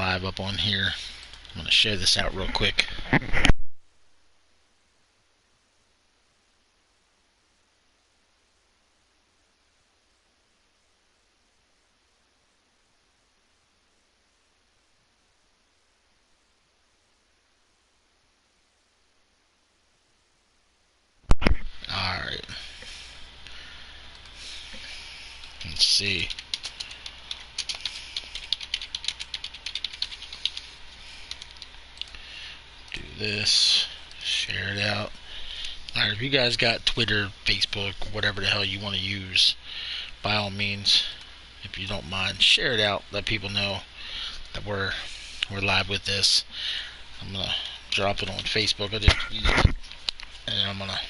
live up on here. I'm going to share this out real quick. Alright. Let's see. Do this. Share it out. Alright, if you guys got Twitter, Facebook, whatever the hell you want to use, by all means, if you don't mind, share it out. Let people know that we're live with this. I'm gonna drop it on Facebook. I just and I'm gonna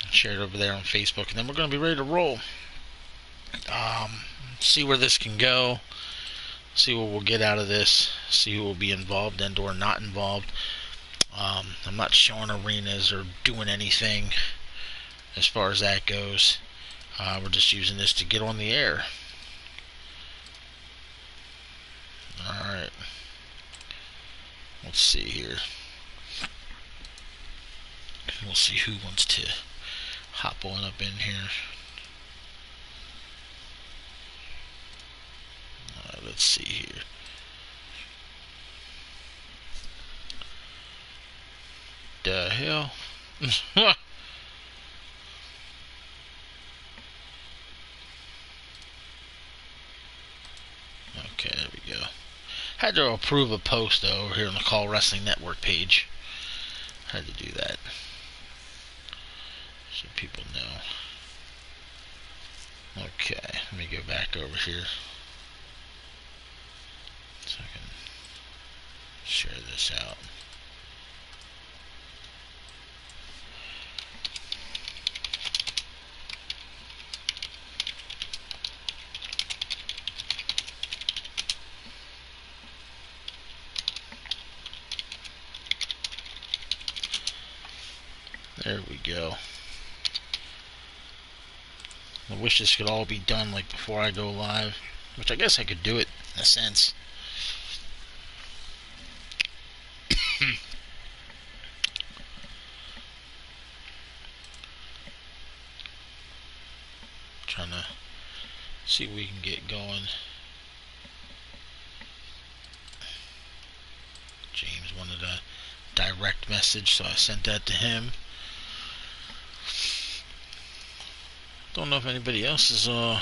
share it over there on Facebook, and then we're gonna be ready to roll. See where this can go. See what we'll get out of this. See who will be involved and or not involved. I'm not showing arenas or doing anything as far as that goes. We're just using this to get on the air. Alright. Let's see here. We'll see who wants to hop on up in here. Let's see here. The hell? Okay, there we go. Had to approve a post though over here on the Call Wrestling Network page. Had to do that so people know. Okay, let me go back over here so I can share this out. There we go. I wish this could all be done like before I go live, which I guess I could do it in a sense. Trying to see what we can get going. James wanted a direct message, so I sent that to him. Don't know if anybody else is on,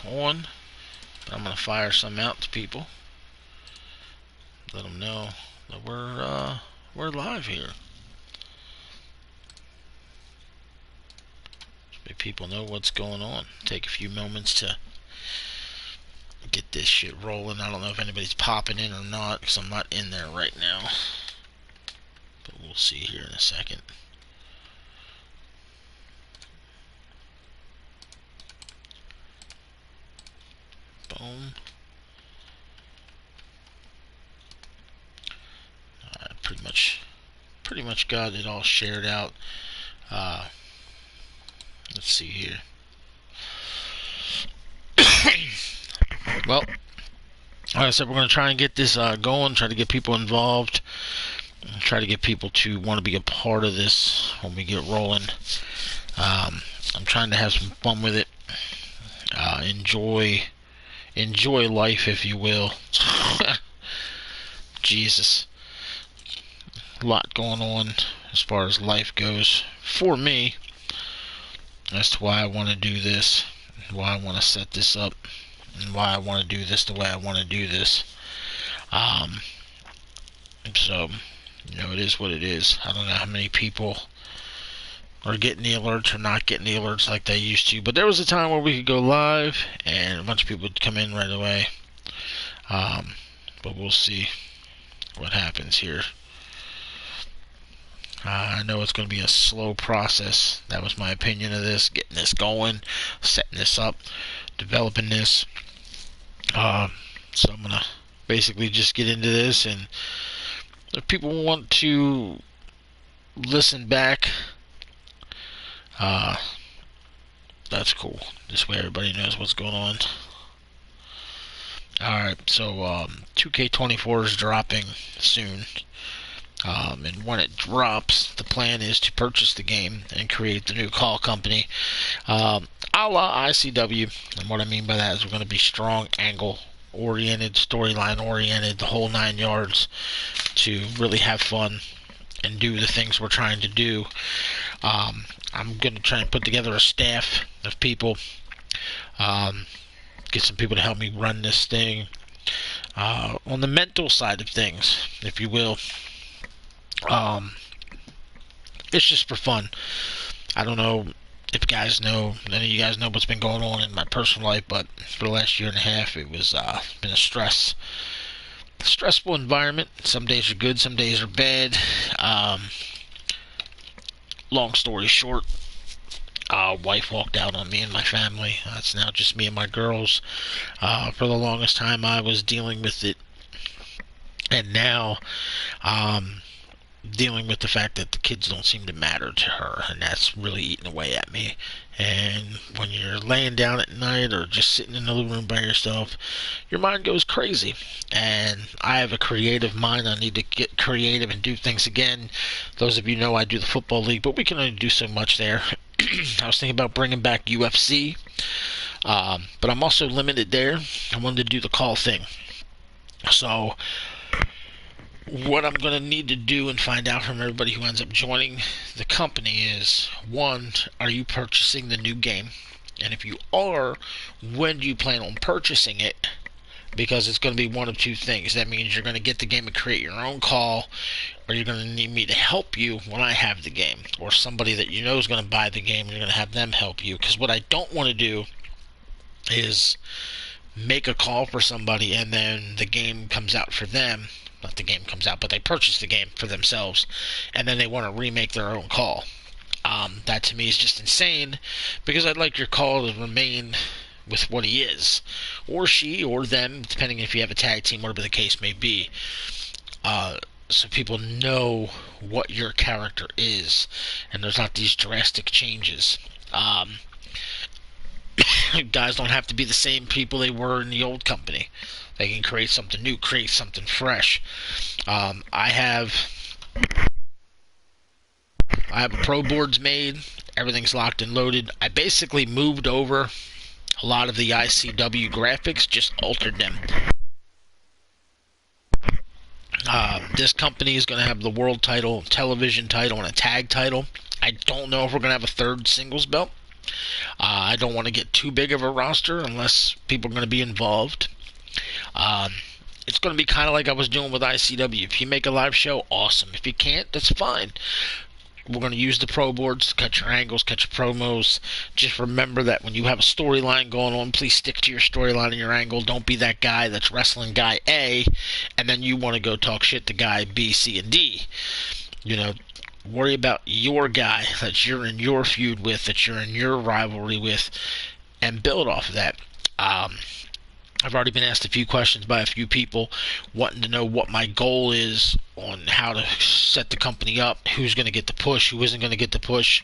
but I'm gonna fire some out to people. Let them know that we're live here. Just make people know what's going on. Take a few moments to get this shit rolling. I don't know if anybody's popping in or not because I'm not in there right now, but we'll see here in a second. Boom. Pretty much got it all shared out. Let's see here. Well, like I said, we're going to try and get this going, try to get people involved, try to get people to want to be a part of this when we get rolling. I'm trying to have some fun with it. Enjoy life, if you will. Jesus. A lot going on as far as life goes for me. That's why I want to do this, why I want to set this up, and why I want to do this the way I want to do this. So, it is what it is. I don't know how many people are getting the alerts or not getting the alerts like they used to, but there was a time where we could go live and a bunch of people would come in right away. But we'll see what happens here. I know it's going to be a slow process. That was my opinion of this. Getting this going, setting this up, developing this. So I'm going to basically just get into this, and if people want to listen back, that's cool. This way everybody knows what's going on. Alright, so 2K24 is dropping soon. And when it drops, the plan is to purchase the game and create the new call company, a la ICW. And what I mean by that is we're going to be strong angle oriented, storyline oriented, the whole 9 yards, to really have fun and do the things we're trying to do. I'm going to try and put together a staff of people, get some people to help me run this thing. On the mental side of things, if you will, it's just for fun. I don't know if you guys know, none of you guys know what's been going on in my personal life, but for the last year and a half, it was been a stressful environment. Some days are good, some days are bad. Long story short, wife walked out on me and my family. It's now just me and my girls. For the longest time, I was dealing with it, and now dealing with the fact that the kids don't seem to matter to her, and that's really eating away at me. And when you're laying down at night or just sitting in the living room by yourself, your mind goes crazy. And I have a creative mind. I need to get creative and do things again. Those of you know I do the football league, but we can only do so much there. I was thinking about bringing back UFC, but I'm also limited there. I wanted to do the call thing. So what I'm going to need to do and find out from everybody who ends up joining the company is, one, are you purchasing the new game? And if you are, when do you plan on purchasing it? Because it's going to be one of two things. That means you're going to get the game and create your own call, or you're going to need me to help you when I have the game, or somebody that you know is going to buy the game and you're going to have them help you. Because what I don't want to do is make a call for somebody and then the game comes out for them. Not the game comes out, but they purchase the game for themselves, and then they want to remake their own call. That to me is just insane, because I'd like your call to remain with what he is, or she, or them, depending if you have a tag team, whatever the case may be, so people know what your character is, and there's not these drastic changes. Guys don't have to be the same people they were in the old company. They can create something new, create something fresh. I have pro boards made. Everything's locked and loaded. I basically moved over a lot of the ICW graphics, just altered them. This company is going to have the world title, television title, and a tag title. I don't know if we're going to have a third singles belt. I don't want to get too big of a roster unless people are going to be involved. It's going to be kind of like I was doing with ICW. If you make a live show, awesome. If you can't, that's fine. We're going to use the pro boards to cut your angles, cut your promos. Just remember that when you have a storyline going on, please stick to your storyline and your angle. Don't be that guy that's wrestling guy A, and then you want to go talk shit to guy B, C, and D. Worry about your guy that you're in your feud with, that you're in your rivalry with, and build off of that. I've already been asked a few questions by a few people wanting to know what my goal is on how to set the company up, who's going to get the push, who isn't going to get the push.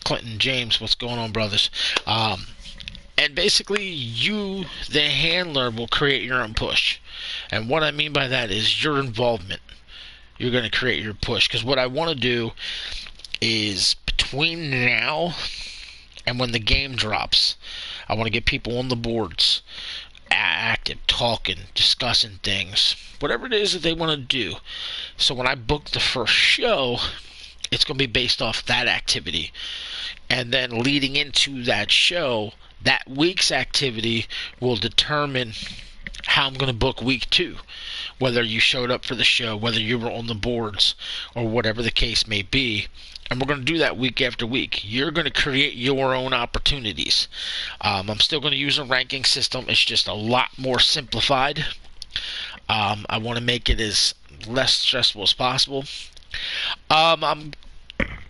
Clinton, James, what's going on, brothers? And basically, you, the handler, will create your own push. And what I mean by that is your involvement. You're going to create your push. Because what I want to do is between now and when the game drops, I want to get people on the boards, active, talking, discussing things, whatever it is that they want to do. So when I book the first show, it's going to be based off that activity. And then leading into that show, that week's activity will determine how I'm going to book week 2. Whether you showed up for the show, whether you were on the boards, or whatever the case may be. And we're going to do that week after week. You're going to create your own opportunities. I'm still going to use a ranking system. It's just a lot more simplified. I want to make it as less stressful as possible. I'm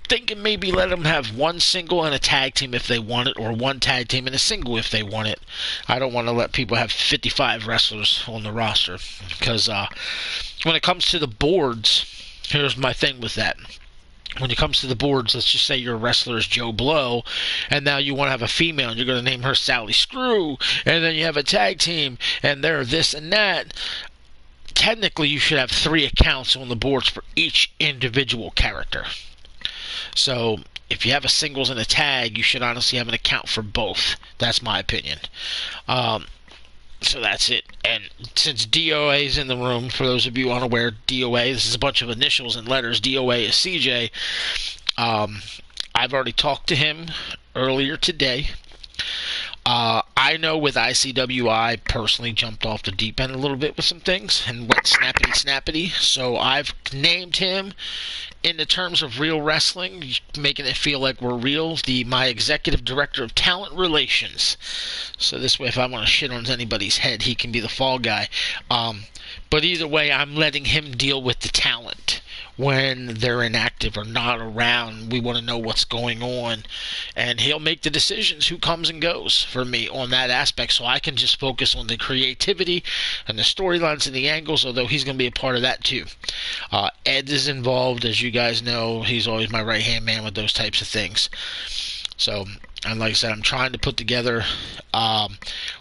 thinking maybe let them have one single and a tag team if they want it, or one tag team and a single if they want it. I don't want to let people have 55 wrestlers on the roster, because when it comes to the boards, here's my thing with that. when it comes to the boards, let's just say your wrestler is Joe Blow, and now you want to have a female, and you're going to name her Sally Screw, and then you have a tag team, and they're this and that. Technically, you should have 3 accounts on the boards for each individual character. So, if you have a singles and a tag, you should honestly have an account for both. That's my opinion. So that's it. And since DOA is in the room, for those of you unaware, DOA, this is a bunch of initials and letters. DOA is CJ. I've already talked to him earlier today. I know with ICW, I personally jumped off the deep end a little bit with some things and went snappity. So I've named him in the terms of real wrestling, making it feel like we're real, my executive director of talent relations. So this way, if I want to shit on anybody's head, he can be the fall guy. But either way, I'm letting him deal with the talent when they're inactive or not around. We want to know what's going on, and he'll make the decisions who comes and goes for me on that aspect, so I can just focus on the creativity and the storylines and the angles, although he's going to be a part of that too. Ed is involved, as you guys know. He's always my right hand man with those types of things. So, and like I said, I'm trying to put together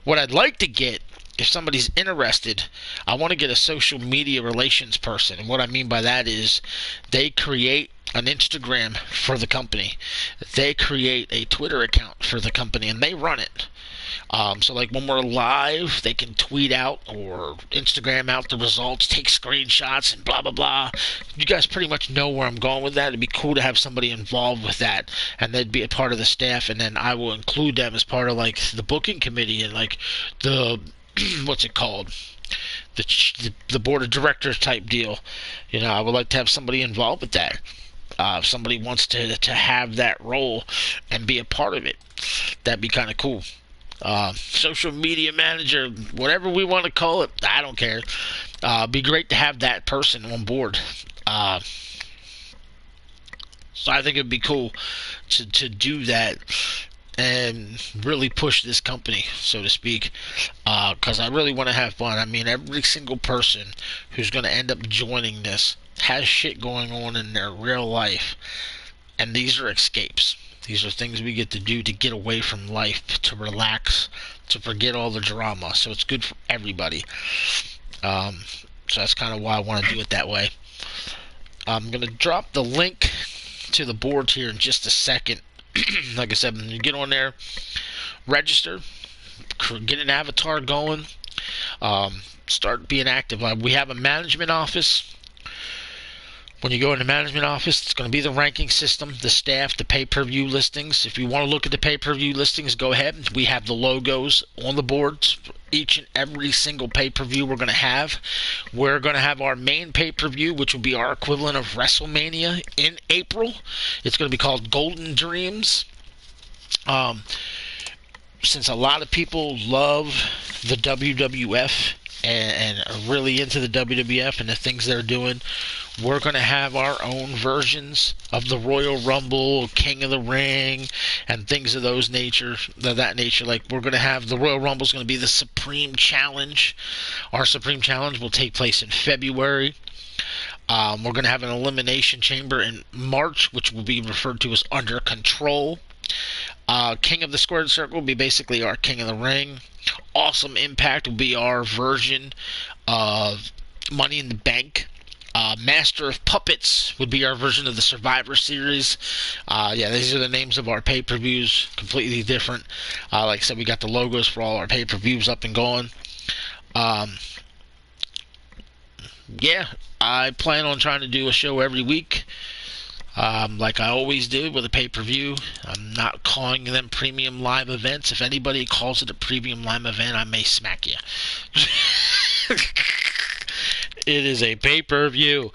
what I'd like to get. If somebody's interested, I want to get a social media relations person. And what I mean by that is they create an Instagram for the company. They create a Twitter account for the company, and they run it. So like when we're live, they can tweet out or Instagram out the results, take screenshots, and blah, blah, blah. You guys pretty much know where I'm going with that. It'd be cool to have somebody involved with that, and they'd be a part of the staff, and then I will include them as part of like the booking committee and like the what's it called? The board of directors type deal. You know, I would like to have somebody involved with that. If somebody wants to have that role and be a part of it, that'd be kind of cool. Social media manager, whatever we want to call it, I don't care. Be great to have that person on board. So I think it'd be cool to do that and really push this company, so to speak, because I really want to have fun. I mean, every single person who's going to end up joining this has shit going on in their real life, and these are escapes. These are things we get to do to get away from life, to relax, to forget all the drama, so it's good for everybody. So that's kind of why I want to do it that way. I'm going to drop the link to the board here in just a second. Like I said, when you get on there, register, get an avatar going, start being active. We have a management office. When you go in the management office, it's going to be the ranking system, the staff, the pay-per-view listings. If you want to look at the pay-per-view listings, go ahead. We have the logos on the boards. Each and every single pay-per-view we're going to have. We're going to have our main pay-per-view, which will be our equivalent of WrestleMania in April. It's going to be called Golden Dreams. Since a lot of people love the WWF and are really into the WWF and the things they're doing, we're going to have our own versions of the Royal Rumble, King of the Ring, and things of that nature. Like, we're going to have the Royal Rumble is going to be the Supreme Challenge. Our Supreme Challenge will take place in February. We're going to have an Elimination Chamber in March, which will be referred to as Under Control. King of the Squared Circle will be basically our King of the Ring. Awesome Impact will be our version of Money in the Bank. Master of Puppets would be our version of the Survivor Series. These are the names of our pay-per-views, completely different. Like I said, we got the logos for all our pay-per-views up and going. I plan on trying to do a show every week. Like I always do with a pay-per-view. I'm not calling them premium live events. If anybody calls it a premium live event, I may smack you. It is a pay-per-view.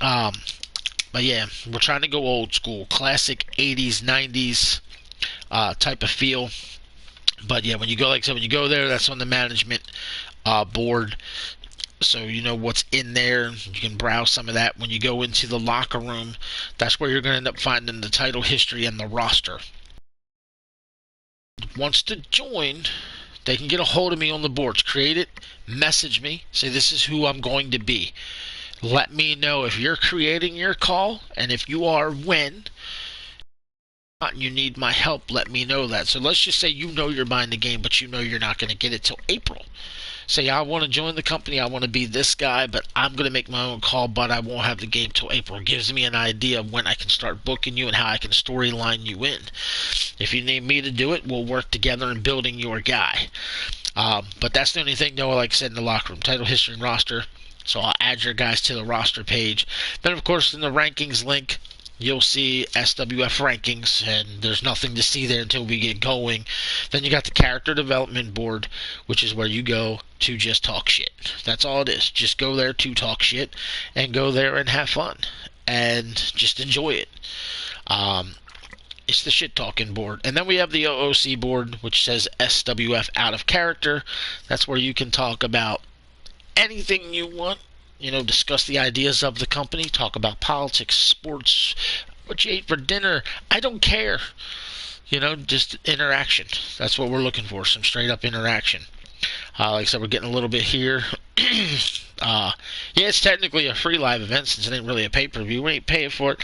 But yeah, we're trying to go old school. Classic 80s, 90s type of feel. But yeah, when you go there, that's on the management board. So you know what's in there. You can browse some of that. When you go into the locker room, that's where you're going to end up finding the title history and the roster. Wants to join, they can get a hold of me on the boards. Create it, message me, say this is who I'm going to be. Let me know if you're creating your call, and if you are, when. You need my help, let me know that. So let's just say you know you're buying the game, but you know you're not going to get it till April. Say, I want to join the company, I want to be this guy, but I'm going to make my own call, but I won't have the game till April. It gives me an idea of when I can start booking you and how I can storyline you in. If you need me to do it, we'll work together in building your guy. But that's the only thing, though, like I said, in the locker room. Title, history, and roster. So I'll add your guys to the roster page. Then, of course, in the rankings link, you'll see SWF rankings, and there's nothing to see there until we get going. Then you got the character development board, which is where you go to just talk shit. That's all it is. Just go there to talk shit, and go there and have fun, and just enjoy it. It's the shit talking board. And then we have the OOC board, which says SWF out of character. That's where you can talk about anything you want. Discuss the ideas of the company, talk about politics, sports, what you ate for dinner. I don't care. Just interaction. That's what we're looking for, some straight up interaction. Like I said, we're getting a little bit here. Yeah, it's technically a free live event since it ain't really a pay-per-view. We ain't paying for it.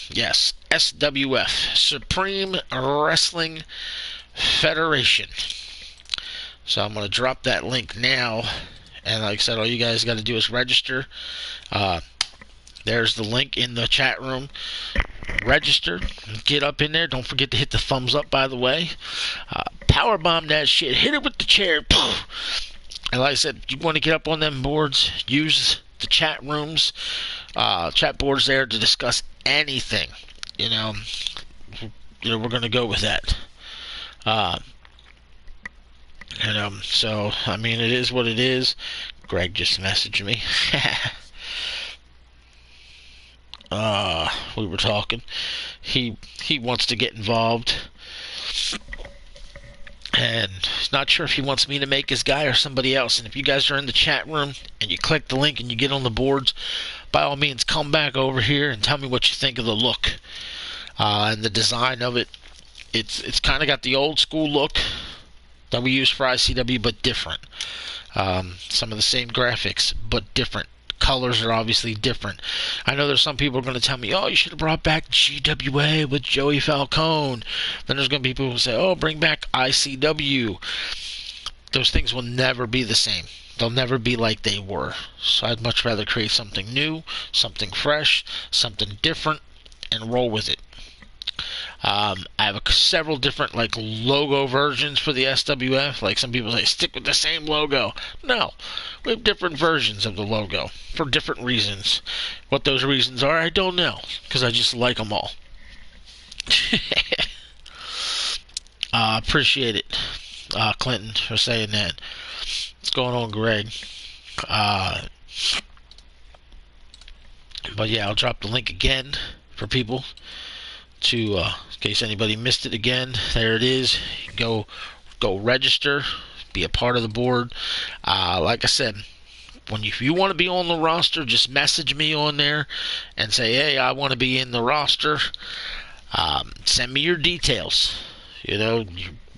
Yes, SWF, Supreme Wrestling Federation. So I'm going to drop that link now. And like I said, all you guys got to do is register. There's the link in the chat room. Register. Get up in there. Don't forget to hit the thumbs up, by the way. Powerbomb that shit. Hit it with the chair. And like I said, you want to get up on them boards, use the chat rooms, chat boards there to discuss anything. We're going to go with that. So, I mean, it is what it is. Greg just messaged me. We were talking. He wants to get involved. And he's not sure if he wants me to make his guy or somebody else. And if you guys are in the chat room and you click the link and you get on the boards, by all means, come back over here and tell me what you think of the look. And the design of it. It's kind of got the old school look that we use for ICW, but different. Some of the same graphics, but different. Colors are obviously different. I know there's some people going to tell me, oh, you should have brought back GWA with Joey Falcone. Then there's going to be people who say, oh, bring back ICW. Those things will never be the same. They'll never be like they were. So I'd much rather create something new, something fresh, something different, and roll with it. I have several different logo versions for the SWF. Like some people say, stick with the same logo. No, we have different versions of the logo for different reasons. What those reasons are, I don't know, because I just like them all. Appreciate it, Clinton, for saying that. What's going on, Greg? But yeah, I'll drop the link again for people to, in case anybody missed it again. There it is. Go register, be a part of the board. Like I said, if you want to be on the roster, just message me on there and say, hey, I want to be in the roster. Send me your details. Your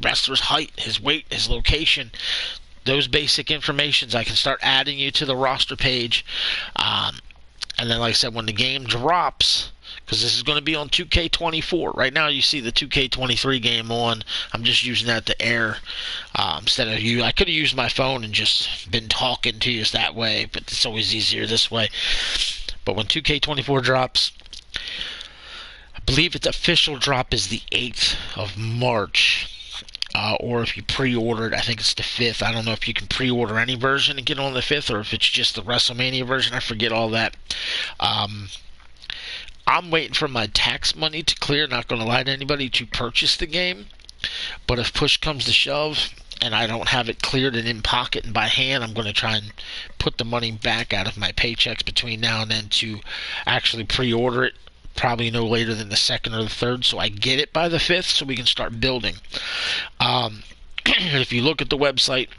wrestler's height, his weight, his location. Those basic informations, I can start adding you to the roster page. And then, like I said, when the game drops, because this is going to be on 2K24. Right now, you see the 2K23 game on. I'm just using that to air instead of you. I could have used my phone and just been talking to you that way, but it's always easier this way. But when 2K24 drops, I believe its official drop is the 8th of March. Or if you pre-ordered, I think it's the 5th. I don't know if you can pre-order any version and get on the 5th, or if it's just the WrestleMania version. I forget all that. I'm waiting for my tax money to clear, not going to lie to anybody, to purchase the game. But if push comes to shove and I don't have it cleared and in pocket and by hand, I'm going to try and put the money back out of my paychecks between now and then to actually pre-order it. Probably no later than the 2nd or the 3rd, so I get it by the 5th so we can start building. If you look at the website,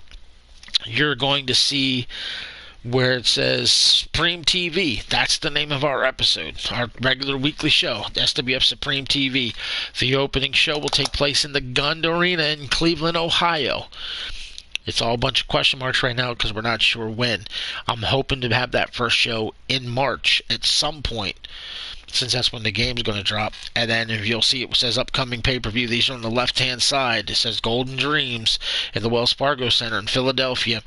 you're going to see where it says Supreme TV. That's the name of our episode, our regular weekly show, SWF Supreme TV. The opening show will take place in the Gund Arena in Cleveland, Ohio. It's all a bunch of question marks right now because we're not sure when. I'm hoping to have that first show in March at some point, since that's when the game's going to drop. And then if you'll see, it says upcoming pay-per-view. These are on the left-hand side. It says Golden Dreams at the Wells Fargo Center in Philadelphia.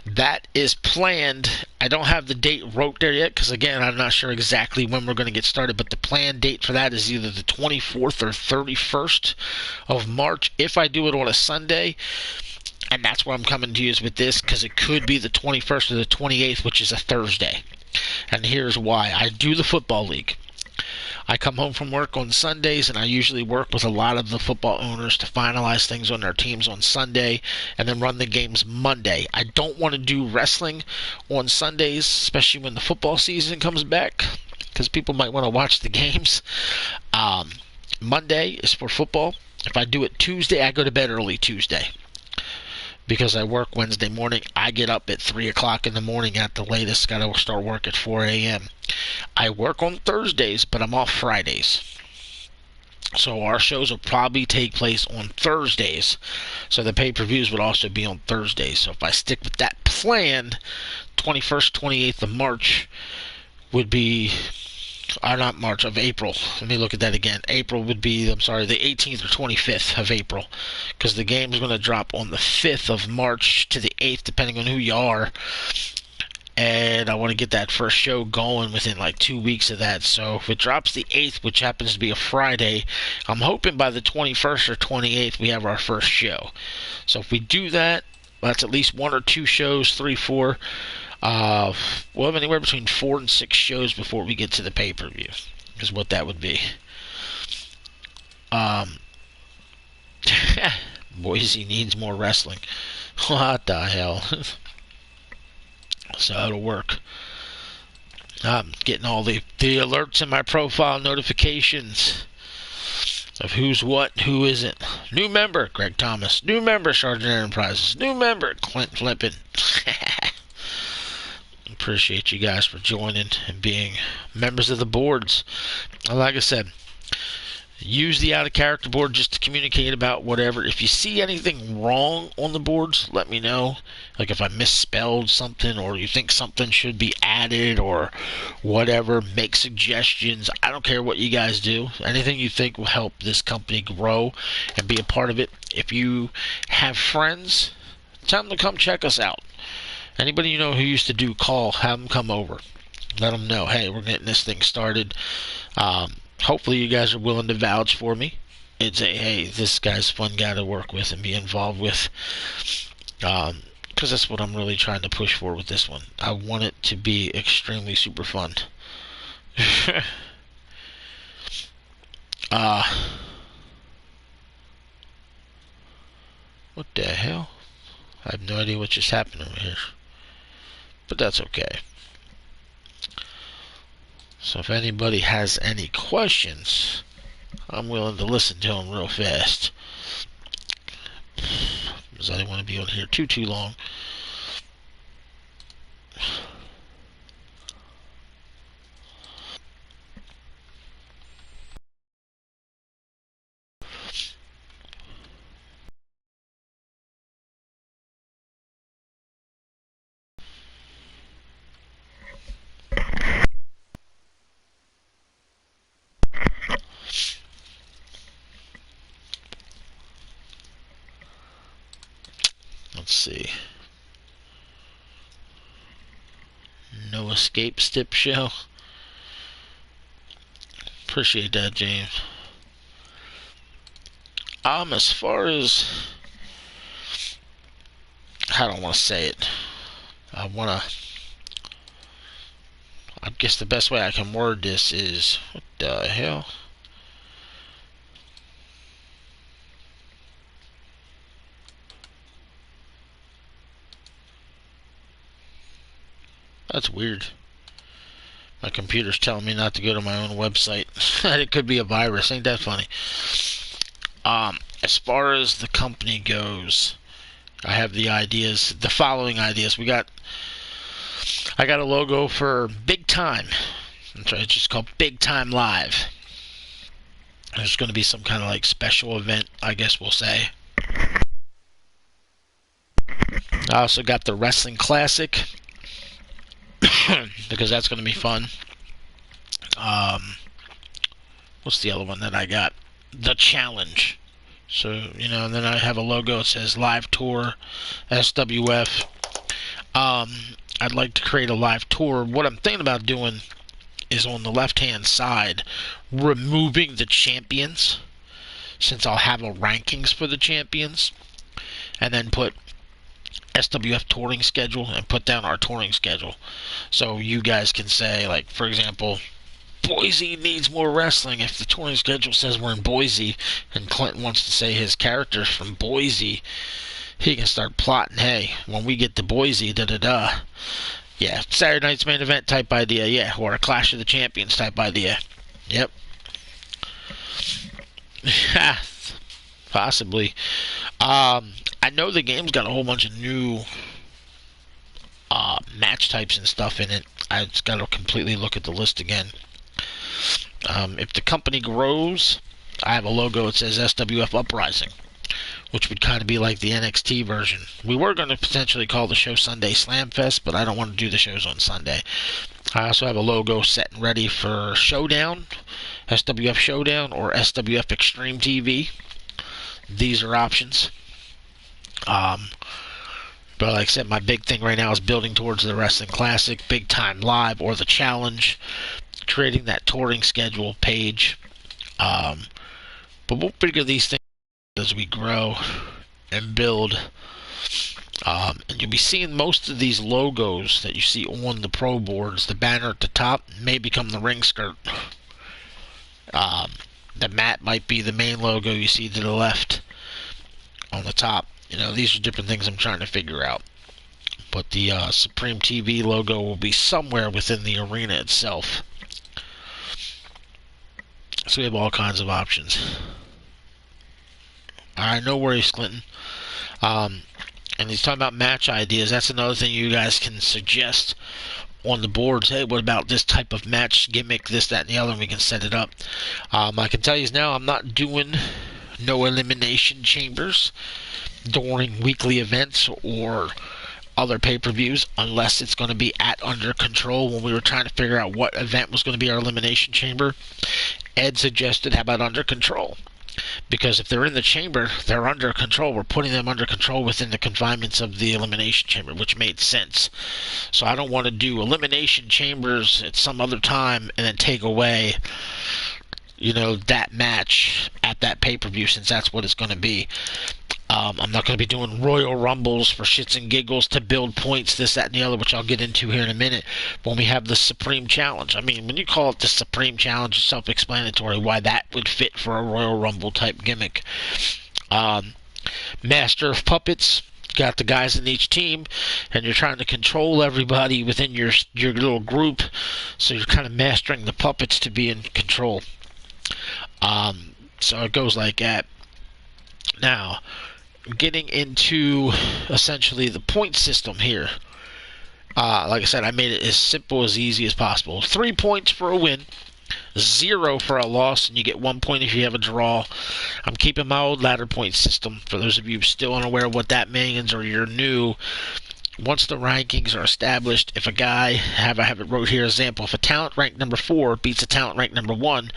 That is planned. I don't have the date wrote there yet because, again, I'm not sure exactly when we're going to get started, but the planned date for that is either the 24th or 31st of March if I do it on a Sunday. And that's where I'm coming to use with this, because it could be the 21st or the 28th, which is a Thursday. And here's why. I do the football league. I come home from work on Sundays, and I usually work with a lot of the football owners to finalize things on their teams on Sunday and then run the games Monday. I don't want to do wrestling on Sundays, especially when the football season comes back, because people might want to watch the games. Monday is for football. If I do it Tuesday, I go to bed early Tuesday. Because I work Wednesday morning, I get up at 3 o'clock in the morning at the latest. Got to start work at 4 a.m. I work on Thursdays, but I'm off Fridays. So our shows will probably take place on Thursdays. So the pay-per-views would also be on Thursdays. So if I stick with that plan, 21st, 28th of March would be... Or not March, of April. Let me look at that again. April would be, the 18th or 25th of April. Because the game is going to drop on the 5th of March to the 8th, depending on who you are. And I want to get that first show going within like 2 weeks of that. So if it drops the 8th, which happens to be a Friday, I'm hoping by the 21st or 28th we have our first show. So if we do that, that's at least 1 or 2 shows, 3, 4. We'll have anywhere between 4 and 6 shows before we get to the pay-per-view, is what that would be. Boise needs more wrestling. What the hell? So it'll work. I'm getting all the alerts in my profile, notifications of who's what, who isn't. New member, Greg Thomas. New member, Sergeant Enterprises. New member, Clint Flippin. Appreciate you guys for joining and being members of the boards. Like I said, use the out of character board just to communicate about whatever. If you see anything wrong on the boards, let me know. Like if I misspelled something or you think something should be added or whatever, make suggestions. I don't care what you guys do. Anything you think will help this company grow and be a part of it. If you have friends, tell them to come check us out. Anybody you know who used to do call, have them come over. Let them know, hey, we're getting this thing started. Hopefully you guys are willing to vouch for me and say, hey, this guy's a fun guy to work with and be involved with. Because that's what I'm really trying to push for with this one. I want it to be extremely super fun. What the hell? I have no idea what just happened over here. But that's okay. So if anybody has any questions, I'm willing to listen to them real fast. Because I don't want to be on here too long. Let's see. No Escape Stip Show. Appreciate that, James. As far as... I don't want to say it. I guess the best way I can word this is... What the hell? That's weird. My computer's telling me not to go to my own website. It could be a virus. Ain't that funny? As far as the company goes, I have the ideas, the following ideas. I got a logo for Big Time. It's just called Big Time Live. There's going to be some kind of like special event, I guess we'll say. I also got the Wrestling Classic because that's going to be fun. What's the other one that I got? The Challenge. So, and then I have a logo that says Live Tour SWF. I'd like to create a live tour. What I'm thinking about doing is on the left-hand side, removing the champions, since I'll have a rankings for the champions, and then put SWF touring schedule and put down our touring schedule. So you guys can say, like, for example, Boise needs more wrestling. If the touring schedule says we're in Boise and Clinton wants to say his character's from Boise, he can start plotting, hey, when we get to Boise, da-da-da. Yeah, Saturday night's main event type idea, yeah. Or a Clash of the Champions type idea. Yep. Possibly. I know the game's got a whole bunch of new match types and stuff in it. I just got to completely look at the list again. If the company grows, I have a logo that says SWF Uprising, which would kind of be like the NXT version. We were going to potentially call the show Sunday Slam Fest, but I don't want to do the shows on Sunday. I also have a logo set and ready for Showdown, SWF Showdown, or SWF Extreme TV. These are options. But like I said, my big thing right now is building towards the Wrestling Classic, Big Time Live, or the Challenge, creating that touring schedule page. But we'll figure these things as we grow and build. And you'll be seeing most of these logos that you see on the pro boards. The banner at the top may become the ring skirt. The mat might be the main logo you see to the left on the top. These are different things I'm trying to figure out. But the Supreme TV logo will be somewhere within the arena itself. So we have all kinds of options. Alright, no worries, Clinton. And he's talking about match ideas. That's another thing you guys can suggest on the boards. Hey, what about this type of match gimmick, this, that, and the other, and we can set it up. I can tell you now, I'm not doing no elimination chambers during weekly events or other pay-per-views unless it's going to be at Under Control. When we were trying to figure out what event was going to be our elimination chamber, Ed suggested, how about Under Control? Because if they're in the chamber, they're under control. We're putting them under control within the confinements of the elimination chamber, which made sense. So I don't want to do elimination chambers at some other time and then take away, that match at that pay-per-view, since that's what it's going to be. I'm not going to be doing Royal Rumbles for shits and giggles to build points, this, that, and the other, which I'll get into here in a minute, when we have the Supreme Challenge. I mean, when you call it the Supreme Challenge, it's self-explanatory why that would fit for a Royal Rumble type gimmick. Master of Puppets. Got the guys in each team, and you're trying to control everybody within your little group, so you're kind of mastering the puppets to be in control. So it goes like that. Now, getting into essentially the point system here. Like I said, I made it as simple, as easy as possible. 3 points for a win, 0 for a loss, and you get 1 point if you have a draw. I'm keeping my old ladder point system. For those of you still unaware of what that means, or you're new, once the rankings are established, if a guy, I have it wrote here, example, if a talent ranked number 4 beats a talent ranked number 1,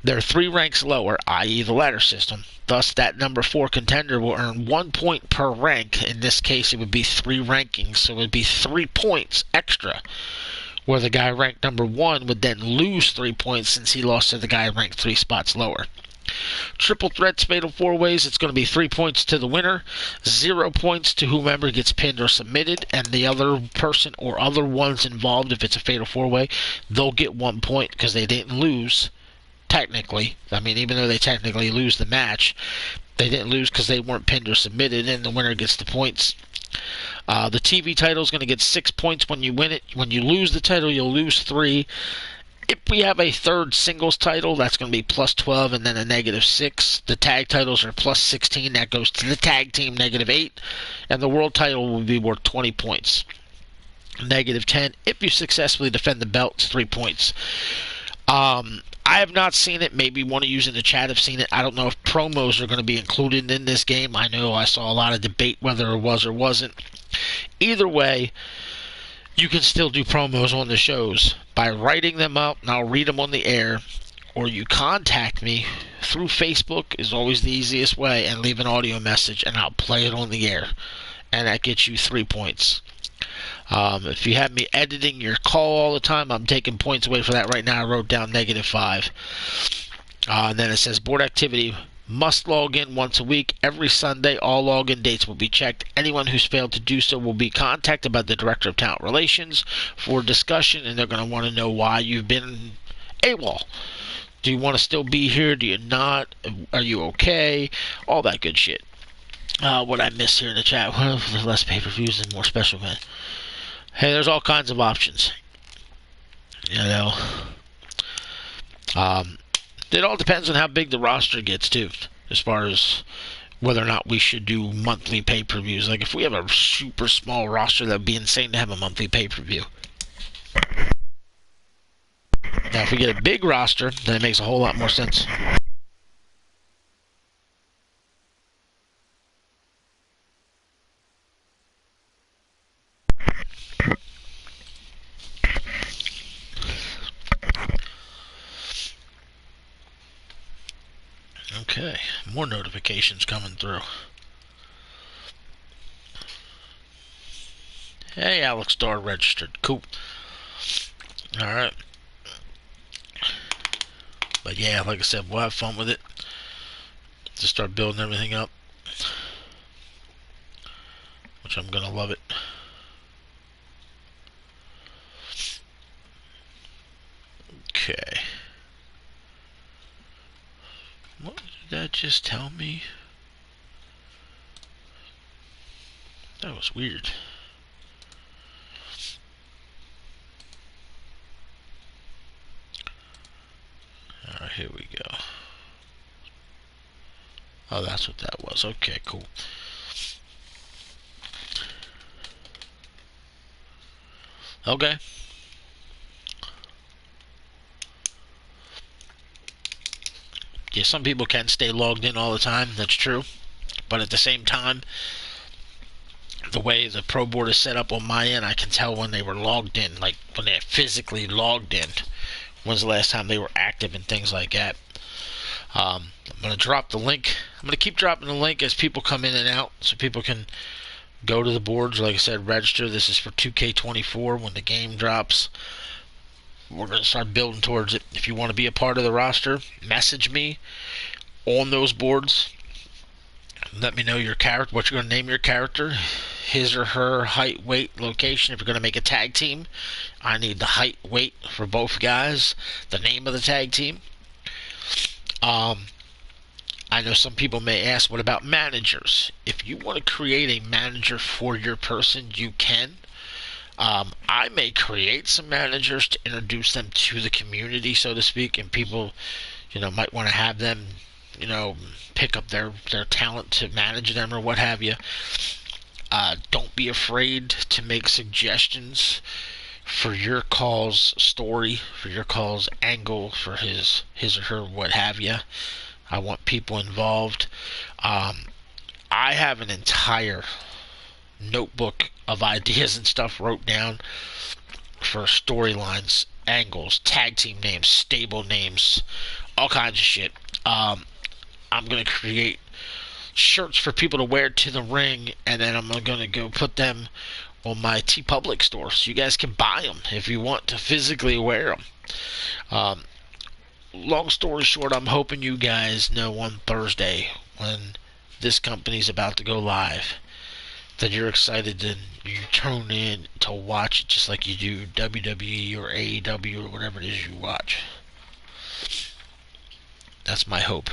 they're 3 ranks lower, i.e. the ladder system. Thus, that number 4 contender will earn 1 point per rank. In this case, it would be 3 rankings, so it would be 3 points extra. Where the guy ranked number 1 would then lose 3 points since he lost to the guy ranked 3 spots lower. Triple threats, fatal 4-ways, it's going to be 3 points to the winner, 0 points to whomever gets pinned or submitted, and the other person or other ones involved, if it's a fatal 4-way, they'll get 1 point because they didn't lose. Technically, I mean, even though they technically lose the match, they didn't lose because they weren't pinned or submitted, and the winner gets the points. The TV title is going to get 6 points when you win it. When you lose the title, you'll lose 3. If we have a third singles title, that's going to be plus 12 and then a negative 6. The tag titles are plus 16. That goes to the tag team, negative 8. And the world title will be worth 20 points. Negative 10. If you successfully defend the belt, it's 3 points. I have not seen it. Maybe one of you in the chat have seen it. I don't know if promos are going to be included in this game. I know I saw a lot of debate whether it was or wasn't. Either way, you can still do promos on the shows by writing them up, and I'll read them on the air, or you contact me through Facebook is always the easiest way, and leave an audio message, and I'll play it on the air, and that gets you 3 points. If you have me editing your call all the time, I'm taking points away for that right now. I wrote down -5. And then it says board activity must log in once a week. Every Sunday, all login dates will be checked. Anyone who's failed to do so will be contacted by the Director of Talent Relations for discussion, and they're going to want to know why you've been AWOL. Do you want to still be here? Do you not? Are you okay? All that good shit. What I missed here in the chat. What if less pay-per-views and more special event? Hey, there's all kinds of options. You know. It all depends on how big the roster gets, too, as far as whether or not we should do monthly pay-per-views. Like, if we have a super small roster, that would be insane to have a monthly pay-per-view. Now, if we get a big roster, then it makes a whole lot more sense. Okay, more notifications coming through. Hey, Alex Starr registered. Cool. Alright. But yeah, like I said, we'll have fun with it. To start building everything up. Which I'm going to love it. Okay. What did that just tell me? That was weird. Alright, here we go. Oh, that's what that was. Okay, cool. Okay. Yeah, some people can stay logged in all the time. That's true. But at the same time, the way the Pro Board is set up on my end, I can tell when they were logged in. Like, when they're physically logged in. When's the last time they were active and things like that. I'm going to drop the link. I'm going to keep dropping the link as people come in and out. So people can go to the boards. Like I said, register. This is for 2K24 when the game drops. We're going to start building towards it. If you want to be a part of the roster, message me on those boards. Let me know your character, what you're going to name your character, his or her height, weight, location. If you're going to make a tag team, I need the height, weight for both guys, the name of the tag team. I know some people may ask, what about managers? If you want to create a manager for your person, you can. I may create some managers to introduce them to the community, so to speak, and people, might want to have them, pick up their talent to manage them or what have you. Don't be afraid to make suggestions for your call's story, for your call's angle, for his or her what have you. I want people involved. I have an entire notebook of ideas and stuff wrote down for storylines, angles, tag team names, stable names, all kinds of shit. I'm going to create shirts for people to wear to the ring, and then I'm going to go put them on my TeePublic store, so you guys can buy them if you want to physically wear them. Long story short, I'm hoping you guys know on Thursday when this company's about to go live that you're excited and you tune in to watch it just like you do WWE or AEW or whatever it is you watch. That's my hope.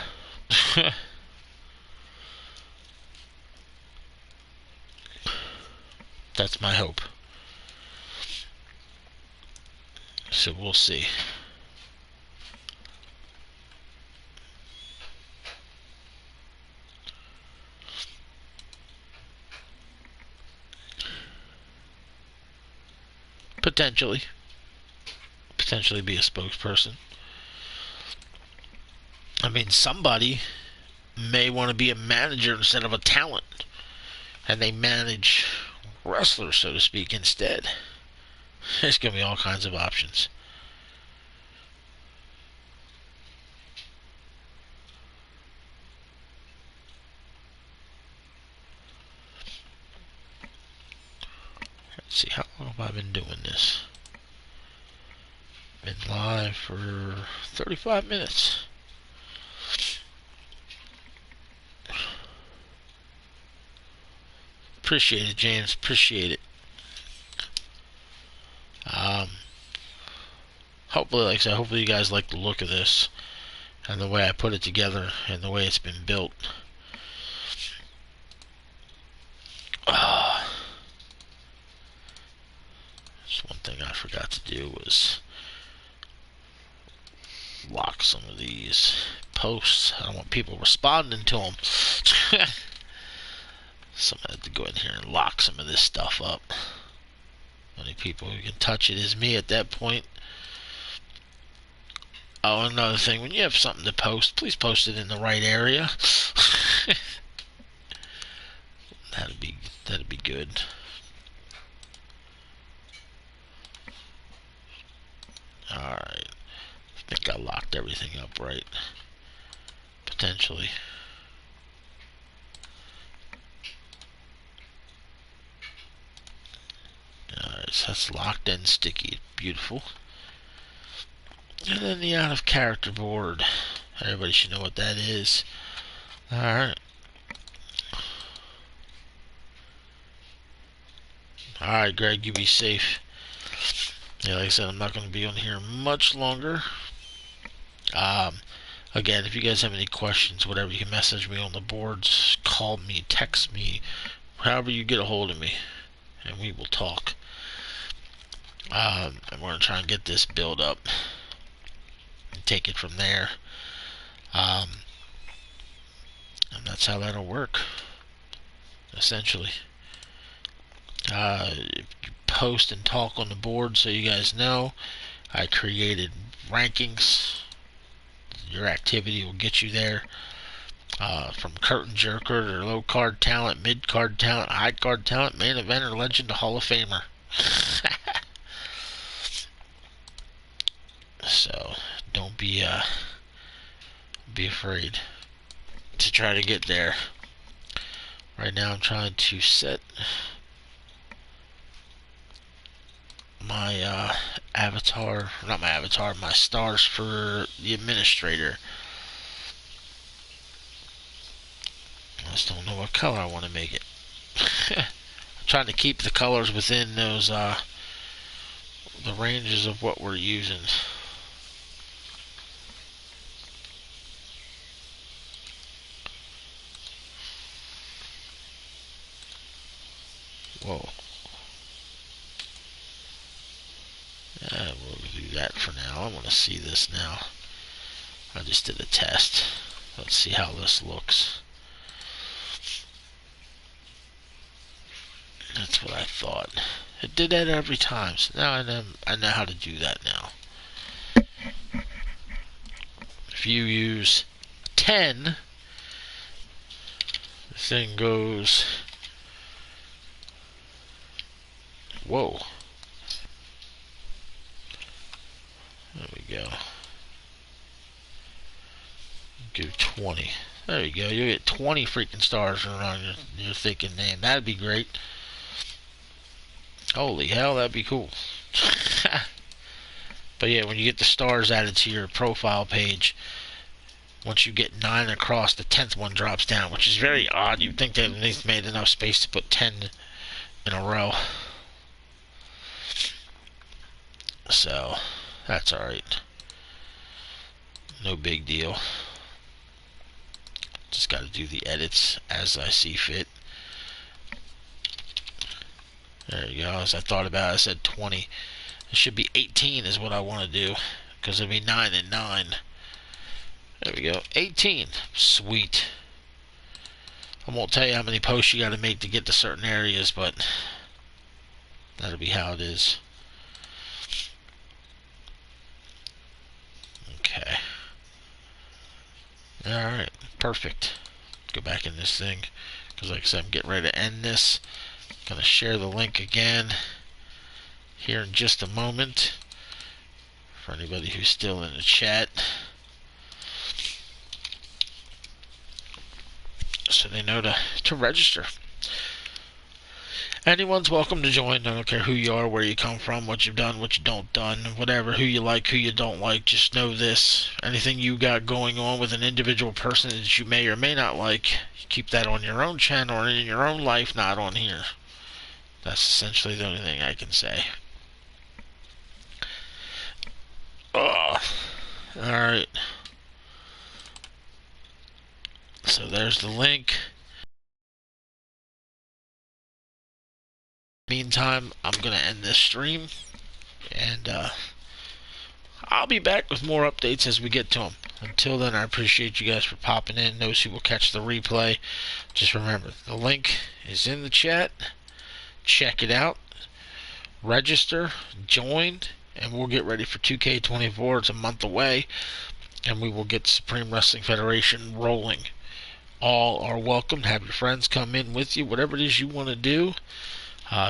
That's my hope. So we'll see. Potentially be a spokesperson. I mean, somebody may want to be a manager instead of a talent, and they manage wrestlers, so to speak, instead. There's going to be all kinds of options. Let's see, how long have I been doing this? Been live for 35 minutes. Appreciate it, James. Appreciate it. Hopefully, like I said, hopefully you guys like the look of this and the way I put it together and the way it's been built. Just one thing I forgot to do was lock some of these posts. I don't want people responding to them. So I have to go in here and lock some of this stuff up. Only people who can touch it is me at that point. Oh, another thing, when you have something to post, please post it in the right area. That'd be good. Alright. I think I locked everything up right. Potentially. Alright, so that's locked and sticky. Beautiful. And then the out of character board. Everybody should know what that is. Alright. Alright, Greg, you be safe. Yeah, like I said, I'm not going to be on here much longer. Again, if you guys have any questions, whatever, you can message me on the boards, call me, text me, however you get a hold of me, and we will talk. And we're going to try and get this build up and take it from there. And that's how that'll work, essentially. If you post and talk on the board, so you guys know, I created rankings. Your activity will get you there. From curtain jerker to low card talent, mid card talent, high card talent, main eventer, legend to Hall of Famer. So don't be afraid to try to get there. Right now I'm trying to set my avatar, not my avatar, my stars for the administrator. I just don't know what color I want to make it. I'm trying to keep the colors within those the ranges of what we're using. Whoa. We'll do that for now. I want to see this now. I just did a test. Let's see how this looks. That's what I thought. It did that every time, so now I know how to do that now. If you use 10, the thing goes... Whoa. There we go. Go 20. There you go. You get 20 freaking stars around your thinking name. That'd be great. Holy hell, that'd be cool. But yeah, when you get the stars added to your profile page, once you get 9 across, the 10th one drops down, which is very odd. You'd think they at least made enough space to put 10 in a row. So, that's alright. No big deal. Just got to do the edits as I see fit. There you go. As I thought about it, I said 20. It should be 18 is what I want to do, because it'll be 9 and 9. There we go. 18. Sweet. I won't tell you how many posts you got to make to get to certain areas, but that'll be how it is. Okay. Alright. Perfect. Go back in this thing, because like I said, I'm getting ready to end this. Going to share the link again here in just a moment for anybody who's still in the chat, so they know to register. Anyone's welcome to join. I don't care who you are, where you come from, what you've done, what you don't done, whatever, who you like, who you don't like. Just know this: anything you got going on with an individual person that you may or may not like, keep that on your own channel or in your own life, not on here. That's essentially the only thing I can say. Alright. So there's the link. Meantime, I'm going to end this stream, and I'll be back with more updates as we get to them. Until then, I appreciate you guys for popping in. Those who will catch the replay, just remember, the link is in the chat. Check it out. Register, join, and we'll get ready for 2K24. It's a month away, and we will get Supreme Wrestling Federation rolling. All are welcome. Have your friends come in with you. Whatever it is you want to do.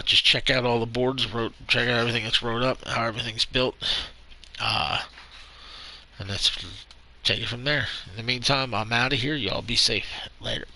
Just check out all the boards, check out everything that's wrote up, how everything's built, and let's take it from there. In the meantime, I'm out of here. Y'all be safe. Later.